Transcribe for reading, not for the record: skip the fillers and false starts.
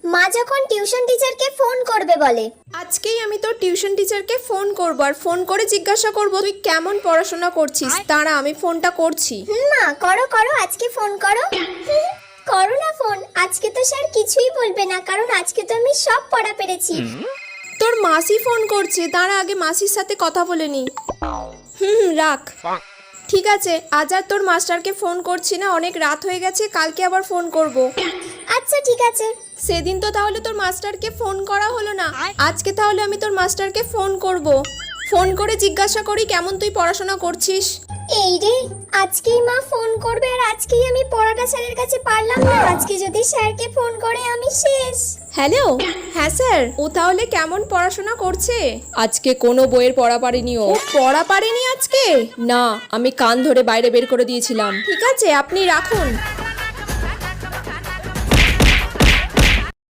মা যখন টিউশন টিচারকে ফোন করবে বলে। আজকেই আমি তোর টিউশন টিচারকে ফোন করব আর ফোন করে জিজ্ঞাসা করব তুই কেমন পড়াশোনা করছিস। দাঁড়া আমি ফোনটা করছি। মা করো করো, আজকে ফোন করো। করো না ফোন, আজকে তো স্যার কিছুই বলবে না, কারণ আজকে তো আমি সব পড়া পেরেছি। তোর মাসি ফোন করছে, দাঁড়া আগে মাসির সাথে কথা বলে নি। রাখ। ঠিক আছে, আজ আর তোর মাস্টারকে ফোন করছি না, অনেক রাত হয়ে গেছে, কালকে আবার ফোন করব। আচ্ছা ঠিক আছে। সেদিন তো তাহলে তোর মাস্টারকে ফোন করা হলো না, আজকে তাহলে আমি তোর মাস্টারকে ফোন করব। ফোন করে জিজ্ঞাসা করি কেমন তুই পড়াশোনা করছিস। এই রে, আজকেই মা ফোন করবে আর আজকেই আমি পড়াটা স্যারের কাছে পারলাম না। আজকে যদি স্যারকে ফোন করে আমি শেষ। হ্যালো, হ্যাঁ স্যার, ও তাহলে কেমন পড়াশোনা করছে? আজকে কোনো বইয়ের পড়া পারেনি। ও পড়া পারেনি আজকে? না, আমি কান ধরে বাইরে বের করে দিয়েছিলাম। ঠিক আছে, আপনি রাখুন।